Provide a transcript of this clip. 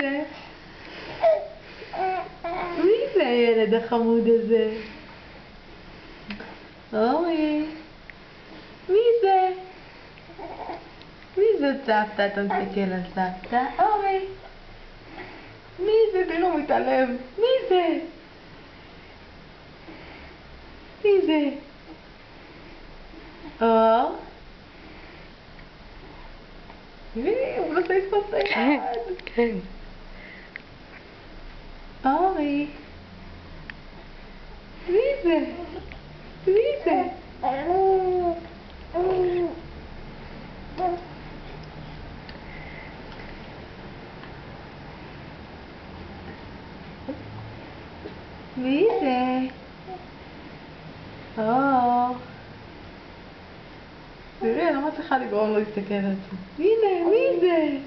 זה? מי זה הילד החמוד הזה? אורי. מי זה? מי זאת סבתא? אתה מסתכל על סבתא? אורי. מי זה? תראו, הוא מתעלם. מי זה? מי זה? אור? הוא מנסה לתפוס את היד. כן. אורי. מי זה? מי זה? מי זה? אור. תראי, אני לא מצליחה לגרום לו להסתכל על זה. הנה, מי זה?